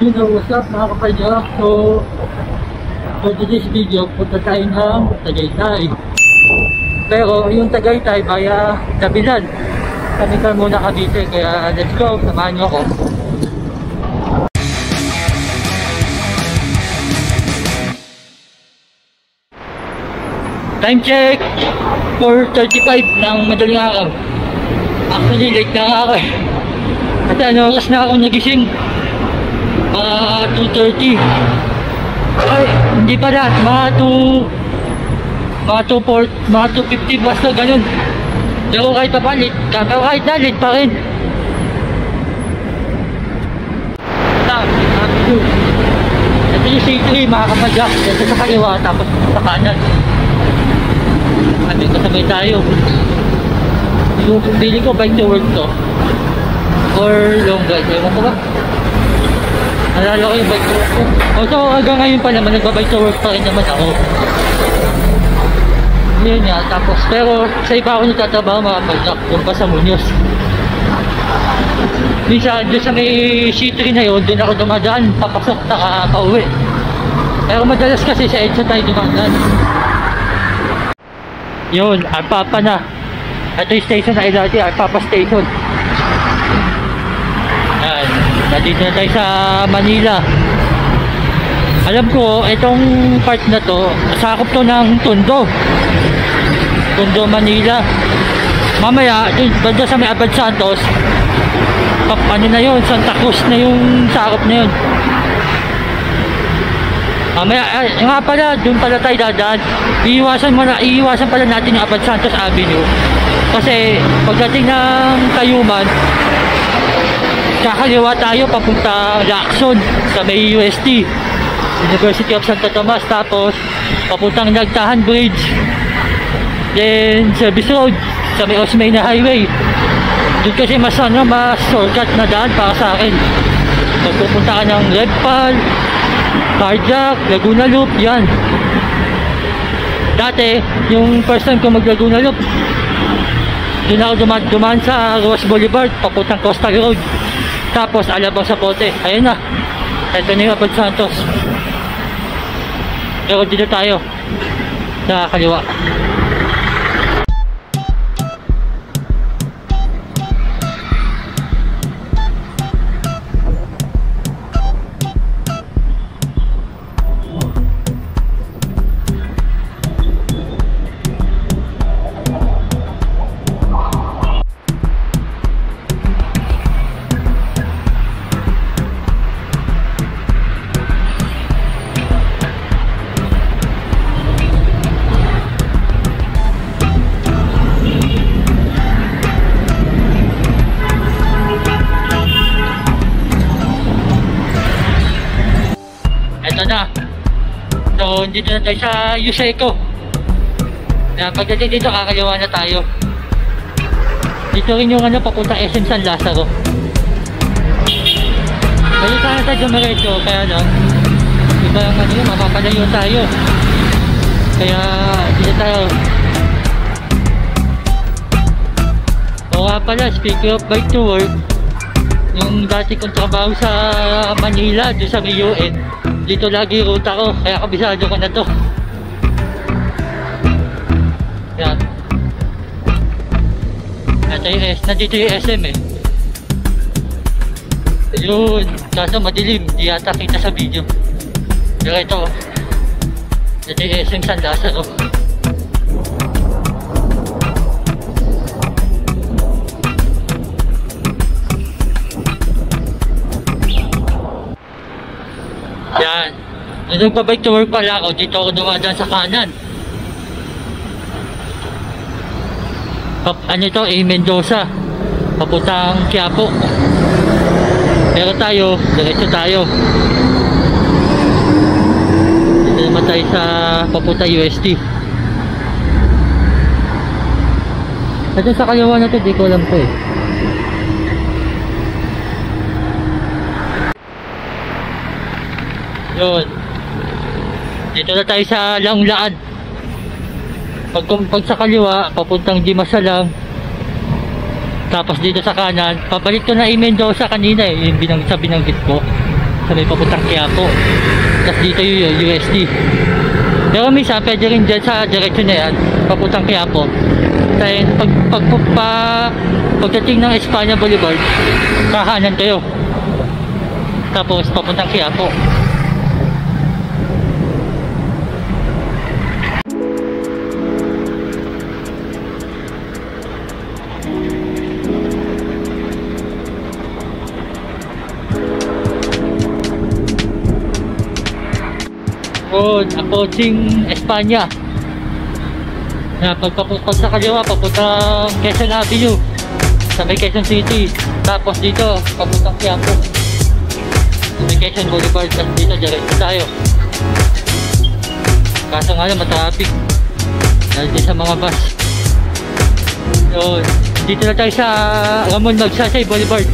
Yun know, what's up mga kapadya? So, for today's video, punta tayo ng Tagaytay. Pero yung Tagaytay via Dabilan. Kami ka muna Cavite, kaya let's go, samahan nyo ako. Time check! 4:35 ng madaling araw. Actually, late na nga ako eh. Kasi ano, oras na ako nagising. 2:30. Ay, hindi pa lahat. Mga 2:50 basta ganun. Pero kahit pa late, kahit na late pa rin. Ito yung C3 mga kapadyak. Ito sa kaliwa tapos sa kanan. Sabi kasabay tayo. Yung pili ko bike to work to or long ride, ewan ko ba? Nalala ko yung bike to work ko. So hanggang ngayon pa naman nagbabike to work pa rin naman ako. Yun nga, tapos pero sa iba ako nagtatrabaho mga pagdak kung pa sa Muñoz. Minsan doon sa may C3 na yun, doon ako dumadaan papasok na pauwi. Pero madalas kasi sa EDSA tayo dumadaan. Yun, Arpapa na. Ito yung station na LRT, Arpapa Station. Yan, nandito na tayo sa Manila. Alam ko, itong part na to, sakop to ng Tondo, Manila. Mamaya, banda sa may Abad Santos, ano na yun, Santa Cruz na yung sakop na yun. Mamaya, nga pala, doon pala tayo dadaan. Iiwasan pala natin yung Abad Santos Avenue. Kasi pagdating ng Tayuman, kakaliwa tayo papunta Lacson sa may UST, University of Santo Tomas, tapos papuntang Nagtahan Bridge, then Service Road sa may Osmeña Highway. Doon kasi mas shortcut na daan para sa akin. Pagpupunta ka ng Redpal, Cardiac, Laguna Loop, yan. Dati, yung first time ko mag Laguna Loop, doon ako dumaan sa Ross Boulevard, papuntang Costa Road. Tapos Alabang sa Pote. Ayun na. Ito na yung Abad Santos. Pero dito tayo sa kaliwa. So, dito na tayo sa Yuseco. Pagdating dito, kakaliwa na tayo. Dito rin yung papunta SM San Lazaro. Dito sana tayo dumiretso, kaya lang iba yung mapapalayo tayo. Kaya dito tayo. O nga pala, speaking of bike to work, yung dati kong trabaho sa Manila, doon sa may UN, dito lagi ruta ko, kaya kabisado ko na to. Yan. Nandito yung SM eh. Yun, kaso madilim, di yata kita sa video. Pero ito, nandito yung SM San Lazaro. Yan. Nung nagpa-bike to work pala ako, dito ako dumadaan sa kanan. Ano ito? Mendoza. Papuntang Quiapo. Pero tayo, diretso tayo. Dito naman tayo sa papunta UST. At sa kaliwa na ito, di ko alam po eh. Yun. Dito na tayo sa Langlaan. Pag sa kaliwa, papuntang Dimasalam. Tapos dito sa kanan, pabalik ko na Mendoza kanina eh, yung binanggit ko. sa may papuntang Quiapo. Tapos dito yung UST. Pero minsan pwede rin dyan sa direksyon na yan, papuntang Quiapo. Dahil pagdating ng Espanya Boulevard, kahanan kayo. Tapos papuntang Quiapo. Approaching Espanya. Pag sa kaliwa, papuntang Quezon Avenue sa may Quezon City. Tapos dito, papuntang Quiapo sa may Quezon Boulevard. Tapos dito, diretso tayo. Kaso nga lang, matraffic dahil din sa mga bus. Yun. Dito na tayo sa Ramon Magsaysay Boulevard.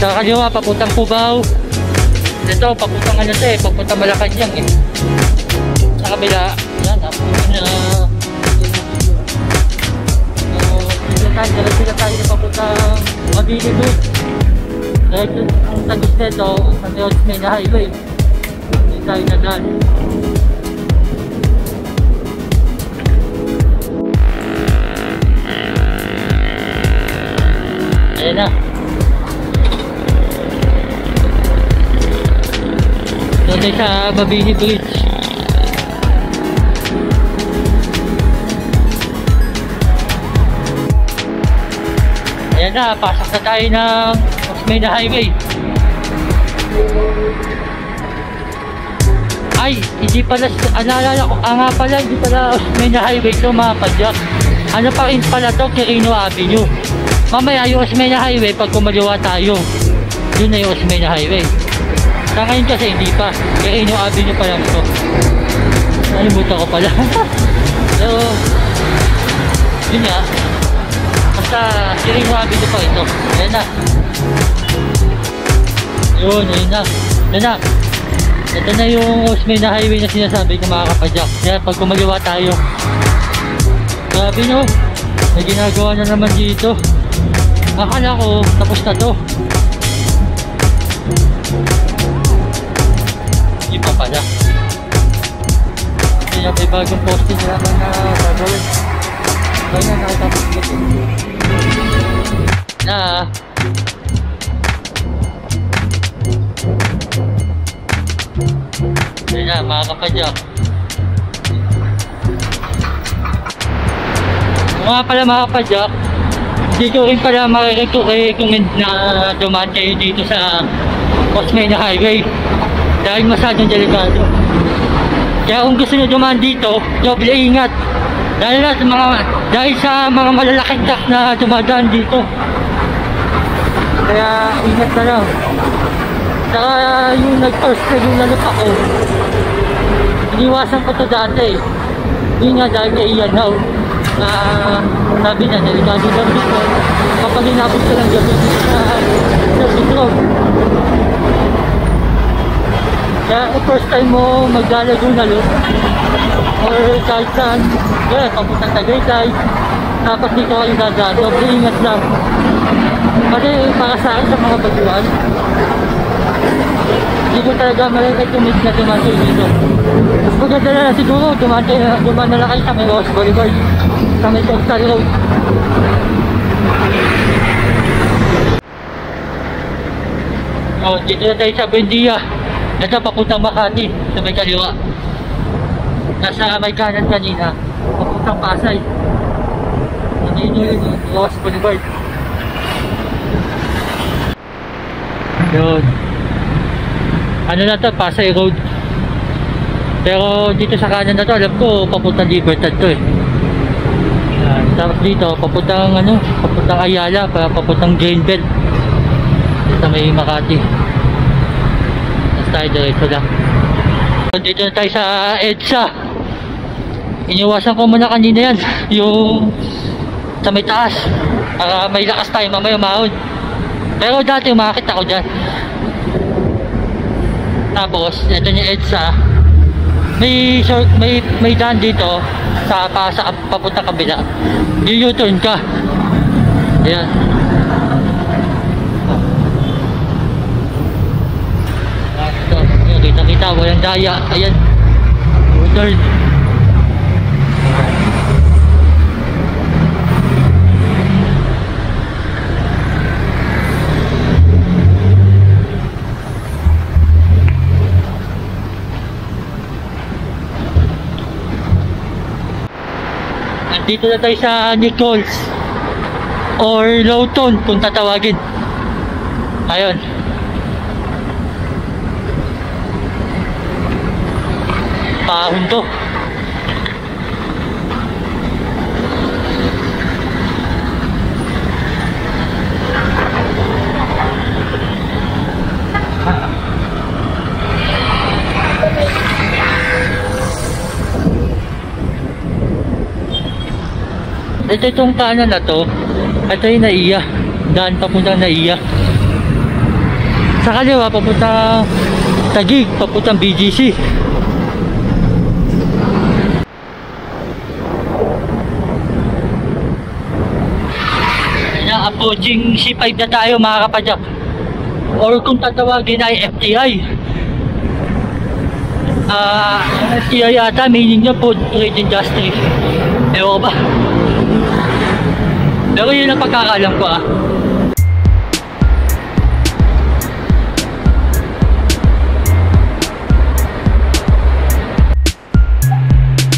Sa kaliwa, papuntang Cubao. Dito, papuntang ano to eh, papuntang Malacanang eh. Sa kabila, yan, diretso na tayo na papuntang Mabini Road. Diretso ang tagos nito, sa Osmeña Highway. Hindi tayo na dyan. Ayan na. Doon tayo sa Mabini Bridge. Ayan na, pasok na tayo ng Osmeña Highway. Ay, hindi pala, naalala ko, nga pala, hindi pala Osmeña Highway ito mga padyak. Ano pa rin pala ito, Quirino Avenue. Mamaya yung Osmeña Highway, pag kumaliwa tayo, yun na yung Osmeña Highway. Sa ngayon kasi hindi pa, Quirino Avenue pa lang ito. Nalimutan ko pala. So, yun nga. Basta Quirino Avenue pa ito. Ayan na. Yun, ayun na. Ayan na. Ito na yung Osmeña Highway na sinasabi ko mga kapadyak. Kaya pag kumaliwa tayo. Grabe no. May ginagawa na naman dito. Akala ko tapos na to. Hindi pa pala. Kaya may bagong posting na naman na gagawin. Kaya na nakatapos dito. Ayan na mga kapadyak. Mga pala mga kapadyak, hindi ko rin pala marirecommend na dumaan kayo dito sa Osmeña Highway dahil masyadong delikado. Kaya kung gusto nyo dumaan dito, doble ingat dahil sa mga malalaking truck na dumadaan dito. Kaya ingat na lang. Saka yung nag-first na yung lalap ako, iniwasan ko to dati. Yun nga dahil na iyan now na sabi na delikado daw dito kapag inabot ko ng gabi sa service road. Kaya kung first time mo maglalaguna loop or kahit saan, kaya papuntang Tagaytay, tapos dito kayo dadaan, doble ingat lang. Kasi para sa akin sa mga baguhan, hindi ko talaga marirecommend na dumaan kayo dito. Mas maganda na lang siguro, dumaan na lang kayo sa may Ross Boulevard, sa may Coastal Road. Oh, dito na tayo sa Buendia. Ito papuntang Makati, sa may kaliwa. Nasa may kanan kanina, papuntang Pasay. Dito yun, Ross Boulevard. Yun. Ano na to, Pasay Road. Pero dito sa kanan na to, alam ko papuntang Libertad to eh. Yan. Tapos dito papuntang papuntang Ayala, papuntang Greenbelt. Dito may Makati. Tapos tayo diretso lang. Dito na tayo sa EDSA. Iniwasan ko muna kanina yan, yung sa may taas, para may lakas tayo mamaya umahon. Pero dati umakit ako dyan. Tapos ito yung EDSA, may daan dito sa papuntang kabila. U-turn ka. Ayan. walang daya. Ayan, U-turn. Dito na tayo sa Nichols or Lawton kung tatawagin. Ayun. Pahon to. Ito itong kanan na to. Ito yung Naiya. Daan papuntang Naiya. Sa kaliwa papuntang Taguig, papuntang BGC. Na approaching C5 na tayo mga kapadyak. Or kung tatawagin ay FTI. FTI yata meaning nyo Food Trade Industry. Ewan ba? Pero yun ang pagkakalam ko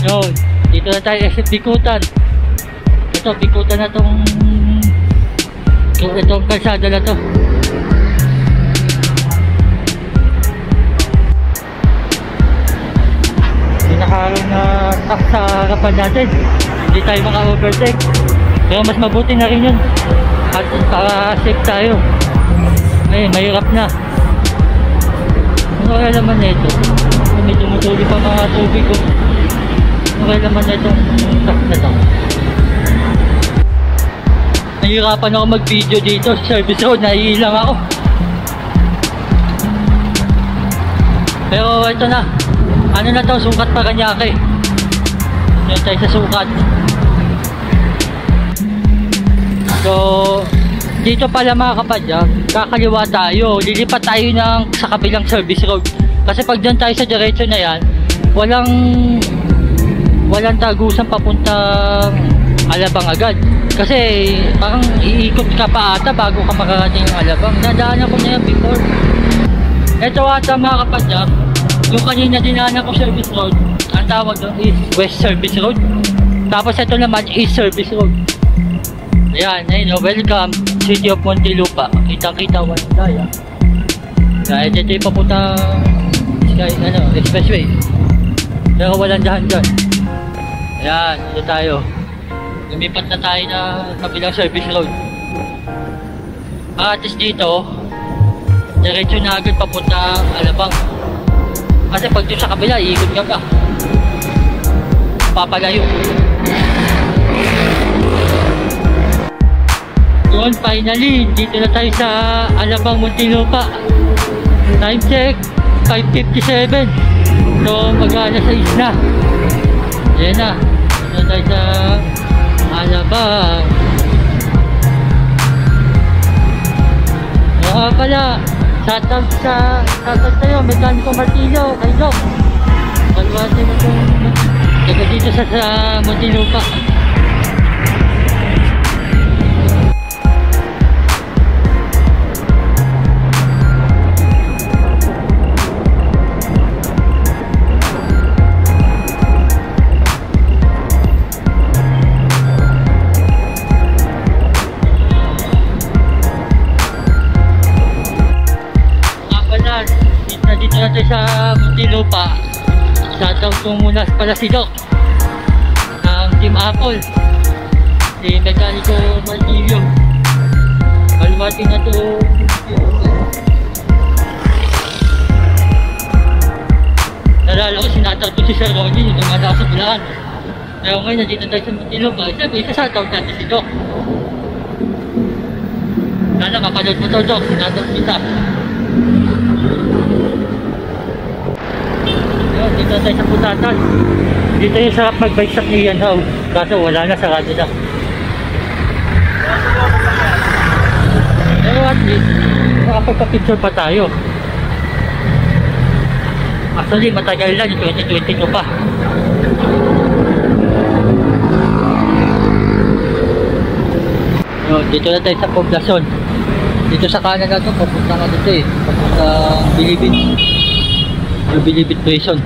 Yun, dito na tayo exit Bikutan. Ito, Bikutan na itong kalsada na to. Nakaroon na tak sa harapan natin. Hindi tayo maka-overtake. Pero mas mabuti na rin yun. At para safe tayo. Ngayon, mahirap na. Ano kaya naman na ito? May tumutuloy pa mga tubig ko. Ano kaya naman na itong tak na to? Nahihirapan ako mag-video dito sa service road. Nahihilang ako. Pero ito na. Ano na to? Sukat Paranaque. Yan tayo sa sukat. So, dito pala mga kapadyak, kakaliwa tayo. Lilipat tayo sa kabilang service road. Kasi pag dyan tayo sa diretso na yan, walang tagusan papuntang Alabang agad. Kasi parang iikot ka pa ata bago ka makarating ng Alabang. Nadaanan ko na yan before. Ito ata mga kapadyak, yung kanina dinaanan ko service road, ang tawag doon is West Service Road. Tapos ito naman is Service Road. Ayan, ayun, welcome City of Muntinlupa. Kita-kita walang daya. Dahil dito yung papuntang expressway. Pero walang dahan dyan. Ayan, dito tayo. Lumipat na tayo na kabilang service road. At least dito, diretso na agad papunta Alabang. Kasi pag dito sa kabila, iikot ka pa. Papalayo. Yun, finally, dito na tayo sa Alabang, Muntinlupa. Time check, 5:57. So, mag-alas 6 na. Yan na. Dito na tayo sa Alabang. Kaya pala, shoutout sa'yo, Mekaniko Martillo, kay Doc. Kalwate mo itong taga dito sa Muntinlupa. Dito natin sa Muntinlupa. Shoutout ko muna pala si Doc ng Team Apple, si Mekaniko Martillo. Kalwati na to. Nalala ko sinatawag ko si Sir Ronnie yung tumala sa Bulacan. Pero ngayon nandito tayo sa Muntinlupa. Isa shoutout natin si Doc. Sana mapanood mo to, Doc. Sinatawag kita. Dito tayo sa Putatan. Dito yung sarap mag-bike sa Clean House. Kaso wala na, sarado na. Pero at least, nakapagpa-picture pa tayo. As Actually, matagal na, 2022 pa. Yun, dito na tayo sa poblasyon. Dito sa kanan na ito, papunta nga dito eh. Papunta Bilibid. Yung Bilibid Prison.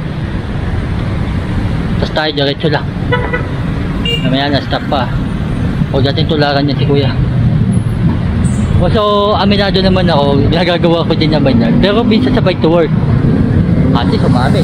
Tapos tayo, diretso lang. Mamaya na, stop pa. Huwag natin tularan niya si kuya. So, aminado naman ako, nagagawa ko din naman yan. Pero minsan sabay to work. Ate, sumami.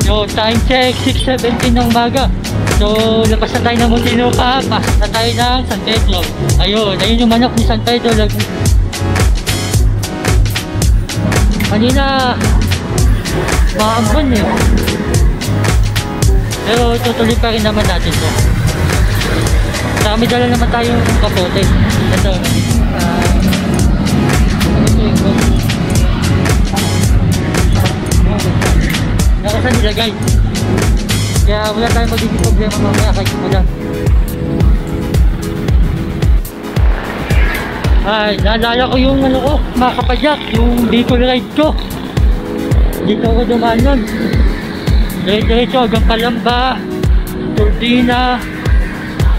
So, time check, 6:17 ng umaga. So, labas na tayo ng Muntinlupa, pasok na tayo ng San Pedro. Ayun yung manok ni San Pedro. Kanina, maambon eh. Pero tutuloy pa rin naman natin to. Saka may dala naman tayong kapote. Ito. Nakasan nilagay. Kaya wala tayong magiging problema mamaya kahit umulan. Ay, naalala ko yung ano ko, mga kapadyak, yung vehicle ride ko. Dito ako dumaan nun. Diretso hanggang Calamba, Turbina,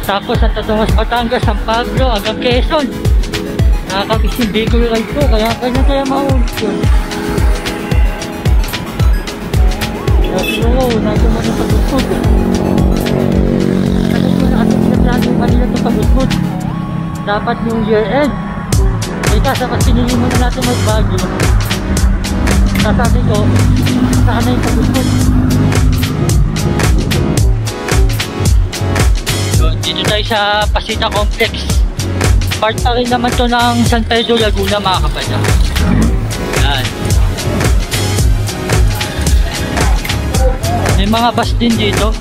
tapos Santa Tomas, Batangas, San Pablo, hanggang Quezon. Nakakabis yung vehicle ride ko, kaya maulit yun. Oo, nandun mo na pag-usod. Nandun mo na kasi pinaplano yung kanila ito pag-usod. Dapat yung year end. Eh kasi mas pinili mo na natin mag-Baguio. Sasabi ko, saan na yung pag-usod. Dito tayo sa Pasita Complex. Part pa rin naman to ng San Pedro, Laguna, mga kapadyak. Yan. May mga bus din dito,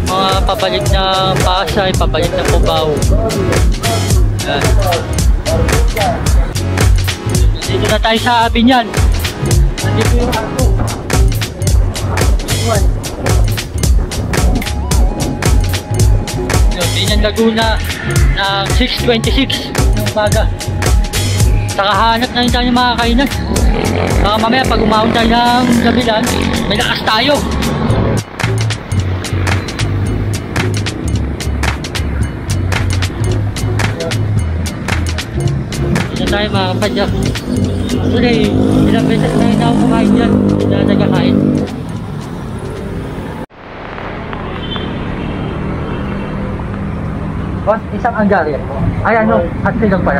mga pabalik na Pasay, pabalik na Cubao. Yan. Dito na tayo sa Binyan. Nandito yung ako. Binyan, Laguna ng 6:26 ng umaga. Saka hanap na rin tayo ng mga kainan. Saka mamaya pag umahon tayo ng gabilan, may lakas tayo. Tayo mga kapadyak. Actually, ilang beses na rin ako kumain dyan. Hindi na nagkakain. Boss, isang Angaria po. Ay ano, at silang pala.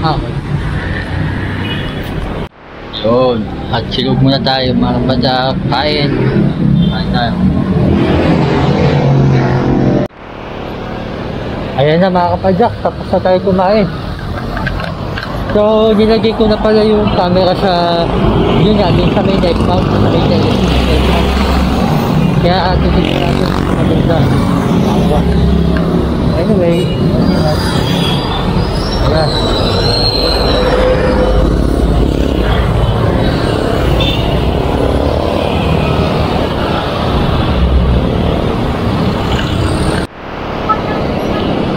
Okay. Yun, at silog muna tayo mga kapadyak. Kain. Kain tayo. Ayan na mga kapadyak, tapos na tayo kumain. So, nilagay ko na pala yung camera sa yun nga, din sa may neck mount, sa may neck mount. Kaya atin dito natin maganda. Anyway, ayan.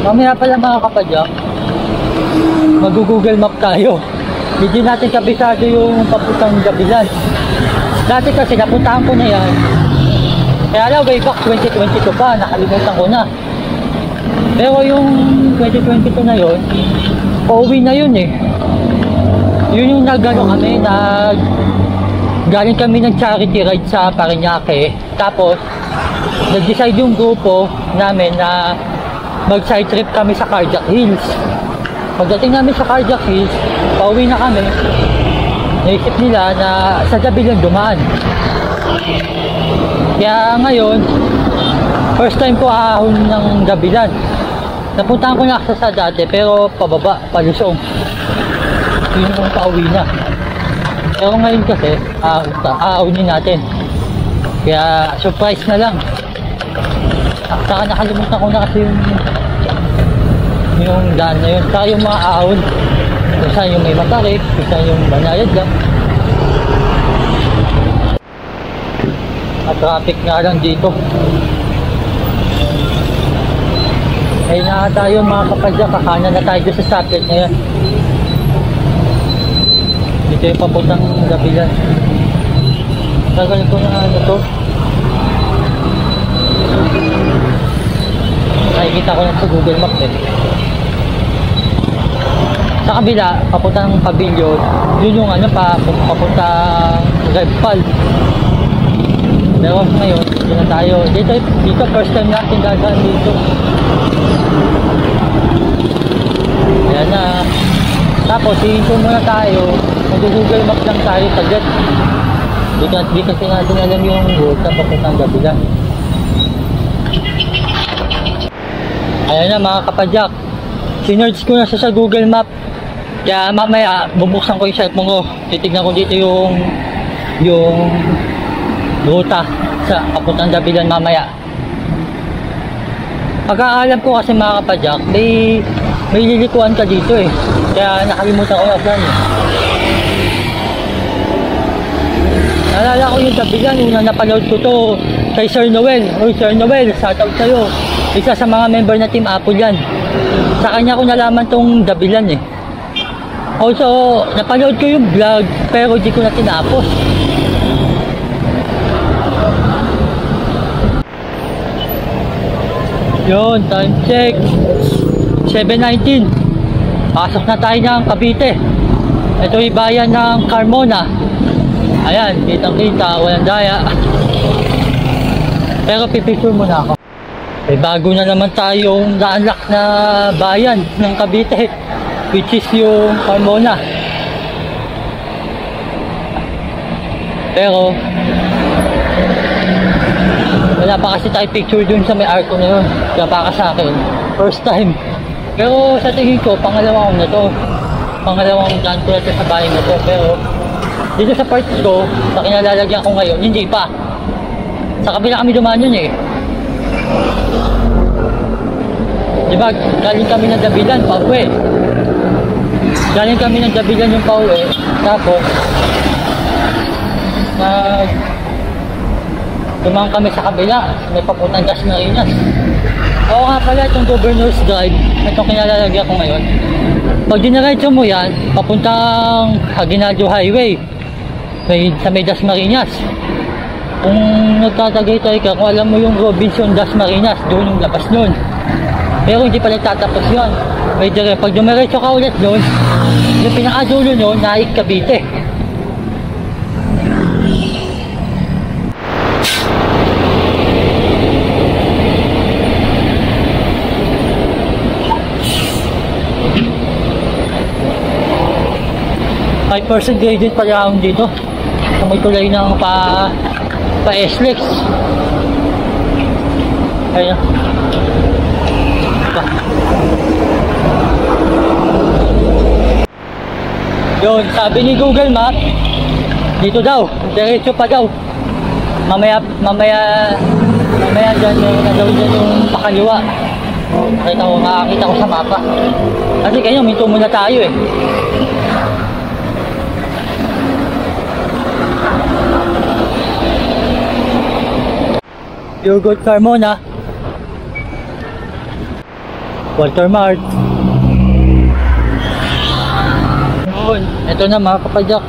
Mamaya pala mga kapadyak, mag-google map tayo. Hindi natin kabisado yung papuntang Gabilan. Dati kasi napuntahan ko na yan. Kaya lang way back 2022 pa, nakalimutan ko na. Pero yung 2022 na yun, pauwi na yun eh. Yun yung nagano kami, galing kami ng charity ride sa Parañaque. Tapos, nag-decide yung grupo namin na mag-side trip kami sa Cardiac Hills. Pagdating namin sa Cardiac Hills, pauwi na kami. Naisip nila na sa gabi lang dumaan. Kaya ngayon, first time ko ahon ng Gabilan. Napuntahan ko na sa dati, pero pababa, palusong. Yun yung pauwi na. Pero ngayon kasi, ahonin natin. Kaya surprise na lang. Saka nakalimutan ko na kasi yung daan na yun. Saka yung mga ahon. Kung saan yung may matarik, kung saan yung banayad lang. At traffic nga lang dito. Ay na tayo mga kapadya, kakanan na tayo sa stoplight na yan. Dito yung papuntang Gabilan. Tagal ko na ano to. Nakikita ko lang sa Google Maps eh. Sa kabila, papuntang Pavilion, yun yung ano pa, papuntang Redfall. Pero ngayon, dito na tayo. Dito first time natin gagaan dito. Ayan na. Tapos, hihinto muna tayo. Mag-Google Maps lang tayo saglit. Di kasi natin alam yung road na papuntang Gabilan. Ayan na mga kapadyak. Sinerge ko na sa Google Map. Kaya mamaya, bubuksan ko yung cellphone ko. Titignan ko dito yung ruta sa papuntang Gabilan mamaya. Pagkaalam ko kasi mga kapadyak, may lilikuan ka dito eh. Kaya nakalimutan ko yung plan eh. Naalala ko yung Gabilan, unang napanood ko to kay Sir Noel. Oy Sir Noel, shoutout sa'yo. Isa sa mga member na Team Apple yan. Sa kanya ko nalaman tong Gabilan eh. Also, napanood ko yung vlog pero di ko na tinapos. Yun, time check 7:19. Pasok na tayo ng Cavite. Ito yung bayan ng Carmona. Ayan, kitang kita, walang daya. Pero pipicture muna ako. Eh, bago na naman tayong na-unlock na bayan ng Cavite, which is yung Carmona. Pero wala pa kasi tayo picture dun sa may arco na yun. Kaya baka sa akin, first time. Pero sa tingin ko, pangalawang na to. Pangalawang daan ko na to sa bayan na to. Pero dito sa part ko, sa kinalalagyan ko ngayon, hindi pa. Sa kabila kami dumaan yun eh. Diba, galing kami ng Gabilan, pauwi. Galing kami ng Gabilan yung pauwi. Tapos, dumaan kami sa kabila. May papuntang Dasmariñas. Oo nga pala, itong Governor's Drive, itong kinalalagyan ko ngayon. Pag diniretso mo yan, papuntang Aguinaldo Highway. Sa may Dasmariñas. Kung nagtatagay-tay ka, kung alam mo yung Robinson Dasmariñas, doon yung labas nun. Pero hindi pa nagtatapos yun. Pag dumiretso ka ulit doon, yung pinakadulo nun, Naik Cavite. % gradient pala akong dito. Sa may tulay ng pa-SLEX. Ayan. Yun, sabi ni Google Map, dito daw, diretso pa daw. Mamaya dyan, na daw dyan yung pakaliwa. Makakita ko sa mapa. Kasi kanyo, minto muna tayo eh. Pure Gold Carmona, Walter Mart. Yun, ito na mga kapadyak.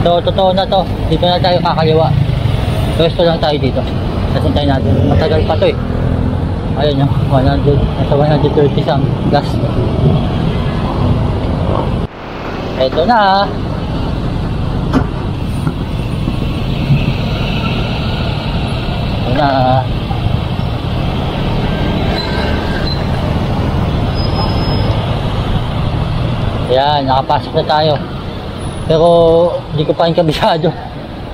So, totoo na to. Dito na tayo kakaliwa. Pwesto lang tayo dito. Nasintay natin. Matagal pa to eh. Ayun yung 100. Nasa 130 some plus. Ito na. Ito na. Ayan, nakapasok na tayo. Pero hindi ko pa rin kabisado.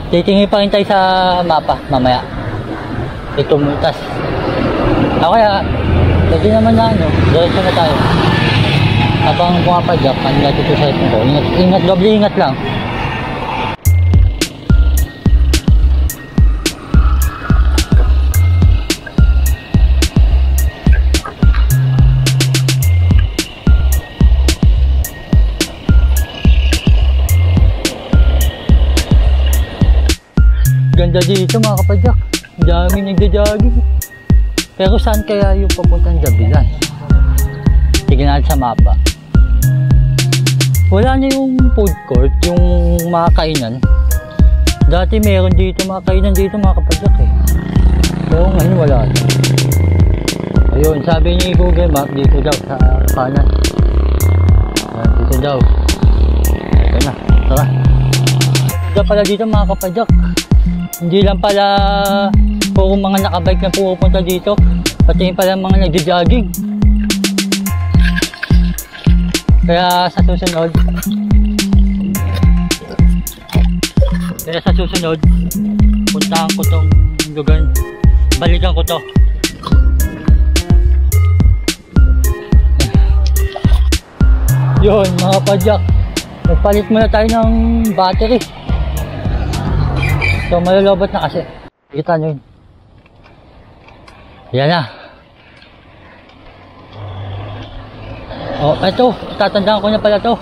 Titingin pa rin tayo sa mapa mamaya. Ito mutas. Kaya, pwede naman na ano, diretso na tayo. Habang pumapadyak, kanila dito sa ito ko. Ingat, doble ingat lang. Maganda dito mga kapadyak. Daming nagja-jogging. Pero saan kaya yung papuntang Dabilan? Tignan natin sa mapa. Wala na yung food court, yung mga kainan. Dati meron dito mga kainan dito mga kapadyak eh. Pero ngayon wala na. Ayun, sabi ni Google Map, dito daw sa kanan. Dito daw. Ito na, tara. Ito pala dito mga kapadyak. Hindi lang pala puro mga nakabike na pupunta dito. Pati pala mga nagja-jogging. Kaya sa susunod, puntahan ko tong lugar. Balikan ko to. Yun mga padyak, nagpalit muna tayo ng battery. So malulobot na kasi. Kita nyo yun. Yan na. Oh, eto, tatandaan ko na pala to.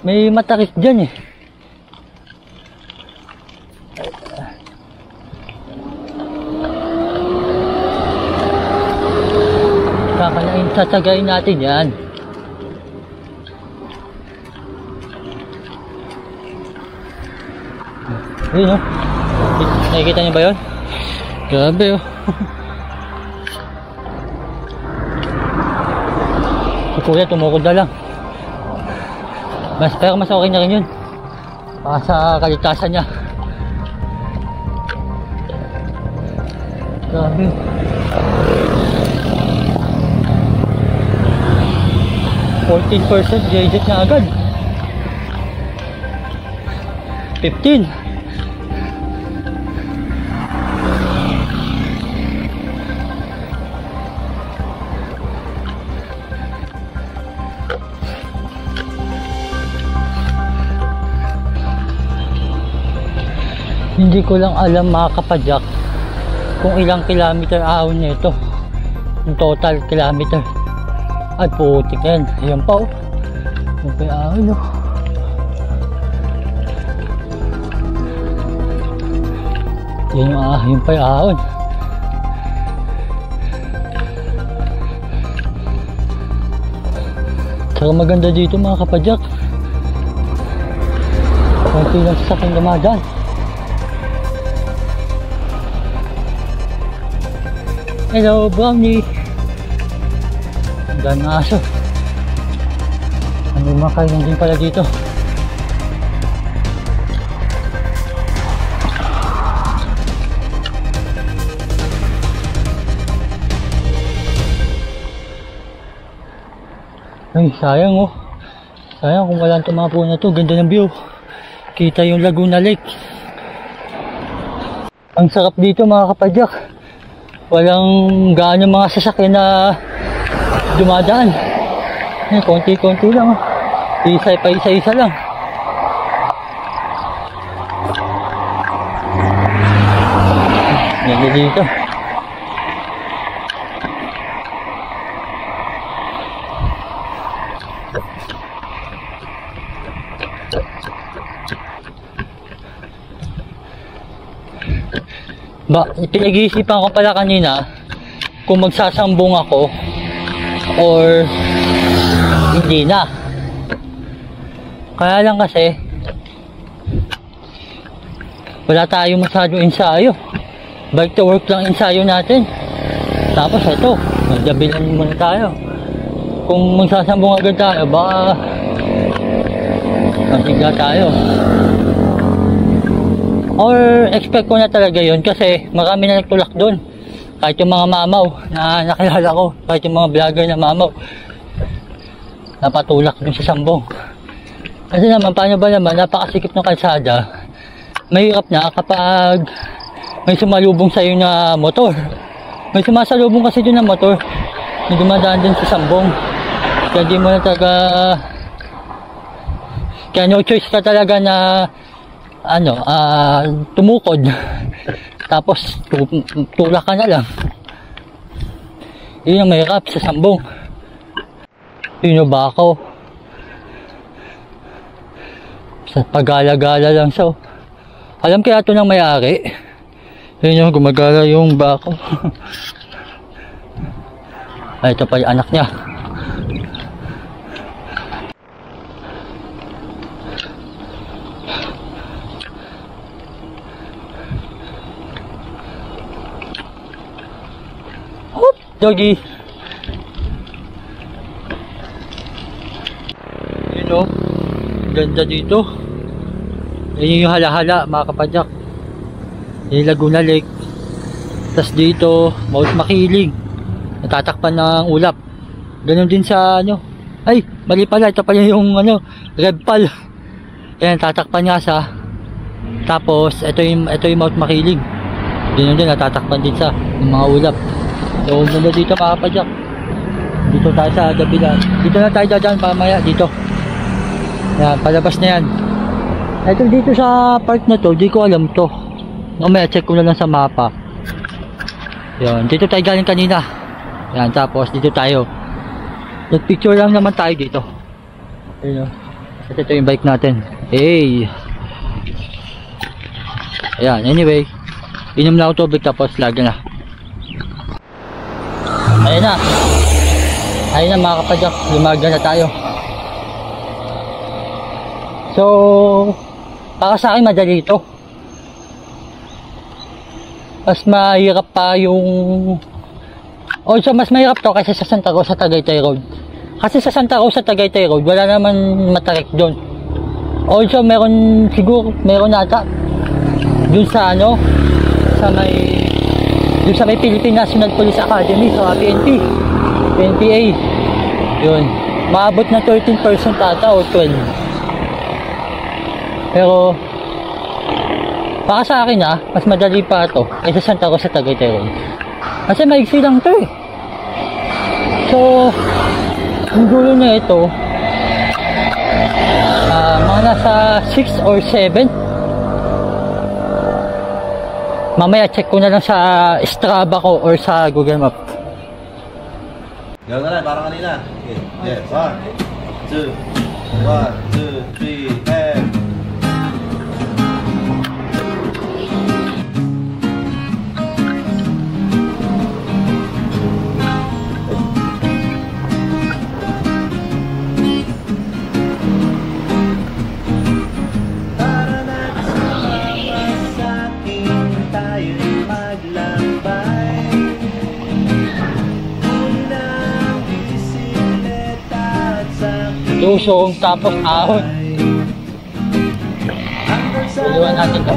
May matarik dyan eh. Kakalain, tatagayin natin yan. Ayun o. Nakikita niyo ba yun? Grabe o. Si kuya tumukod na lang. Pero mas okay na rin yun. Para sa kaligtasan niya. Grabe. %, gadget na agad. 15. Hindi ko lang alam mga kapadyak kung ilang kilometer ahon nito. Yung total kilometer. Ay putik yan. Ayan pa oh. Yung pa ahon oh. Yung pa ahon. Saka maganda dito mga kapadyak. Kunti lang sa aking dumadaan. Hello, Brownie. Ang daming aso. Ang mga kainan din pala dito. Ay, sayang oh. Sayang kung wala ang tumapo na to. Ganda ng view. Kita yung Laguna Lake. Ang sarap dito mga kapadyak. Walang gaano mga sasakyan na dumadaan. Konti-konti lang. Isa pa isa-isa lang. Yan dito. Pinag-iisipan ko pala kanina kung magsasambong ako or hindi na. Kaya lang kasi wala tayong masyadong ensayo. Bike to work lang ensayo natin. Tapos ito, magdabilan muna tayo. Kung magsasambong agad tayo, baka masigla tayo. Or expect ko na talaga yun kasi marami na nagtulak doon. Kahit yung mga mamaw na nakilala ko, kahit yung mga vlogger na mamaw, napatulak dun sa sambong. Kasi naman, paano ba naman, napakasikip ng kalsada. Mahirap na kapag may sumalubong sa'yo na motor. May sumasalubong kasi dun na motor, may dumadaan din sa sambong. Kaya di mo na talaga, kaya no choice ka talaga na tumukod. Tapos tulak ka na lang. Yun ang mahirap sa sambong. Yun yung bako. Sa pagala-gala lang. So alam kaya ito ng may-ari Ayun yung gumagala yung bako. Ay, ito pa yung anak niya. Hop, doggy. Ayun o, ganda dito. Ayun yung hala-hala mga kapadyak. Yung Laguna Lake. Tapos dito, Mount Makiling. Natatakpan ng ulap. Ganon din sa ano. Ay, mali pala. Ito pala yung ano, Red Pal. Ayan, tatakpan nga sa. Tapos, ito yung Mount Makiling. Ganon din, natatakpan din sa ng mga ulap. So, muna dito mga kapadyak. Dito tayo sa Davila. Dito na tayo dadaan pamaya dito. Ayan, palabas na yan. Ito dito sa park na to, di ko alam to. Mamaya check ko na lang sa mapa. Yan, dito tayo galing kanina. Yan, tapos dito tayo. Nag-picture lang naman tayo dito. Ayun o. Ito yung bike natin. Hey! Ayan, anyway. Inom na ako tubig tapos lagi na. Ayan na. Ayan na mga kapadyak. Lumaga na tayo. So, para sa akin madali ito. Mas mahirap pa yung... Also, mas mahirap to kasi sa Santa Rosa, Tagaytay Road. Kasi sa Santa Rosa, Tagaytay Road, wala naman matarik doon. Also, meron nata dun sa ano, dun sa may Philippine National Police Academy, sa PNPA. Yun. Maabot na 13% ata o 12. Pero, baka sa akin mas madali pa ito kaysa Santa Rosa, Tagaytay Road. Kasi maigsi lang ito eh. So, yung dulo na ito, mga nasa 6 or 7. Mamaya check ko na lang sa Strava ko or sa Google Map. Gawin na lang, parang kanina. Okay. Yeah. 1, 2, 3, and... Lusong tapos ahon. Iwan natin ito.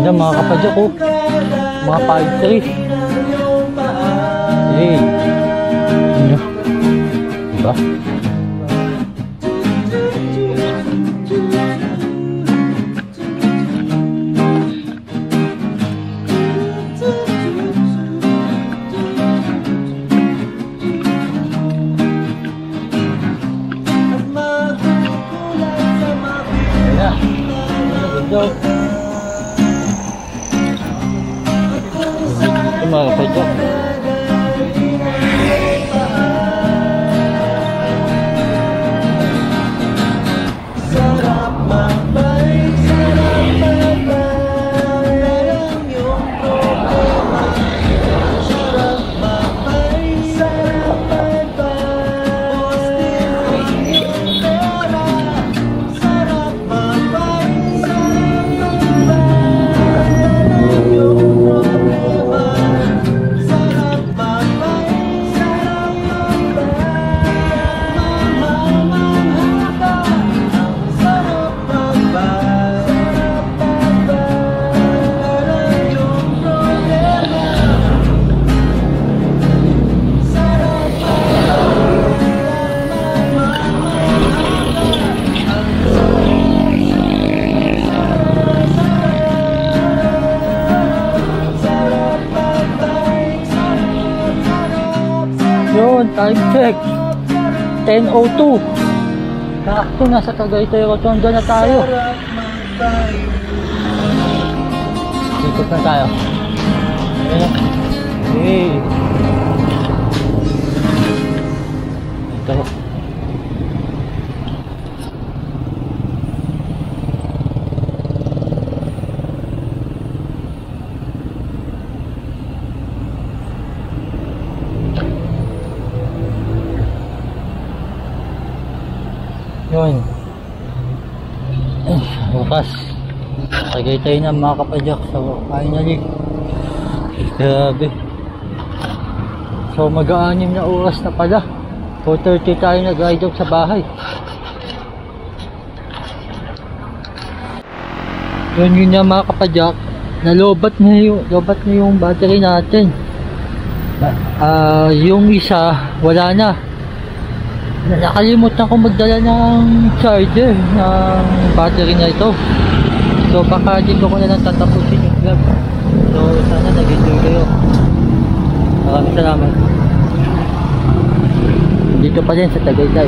Ganda mga kapadyak ko. Mga palm trees. Hey. Ano? Diba? Ito mga kapadyak. Yun, time check 10:02. Kakto, nasa Tagaytay Rotonda na tayo. Ikot na tayo. Ayan. Okay. Ito. Yun. Bukas Tagaytay na mga kapadyak. So finally, grabe. So mag-aanim na oras na pala. 4:30 tayo nag-ride out sa bahay. Yun na mga kapadyak. Nalobat na yung battery natin. Yung isa wala na. Nakalimutan ko magdala ng charger ng battery na ito. So baka dito ko na lang tatapusin yung vlog. So sana nag-enjoy kayo. Maraming salamat. Dito pa din sa Tagaytay.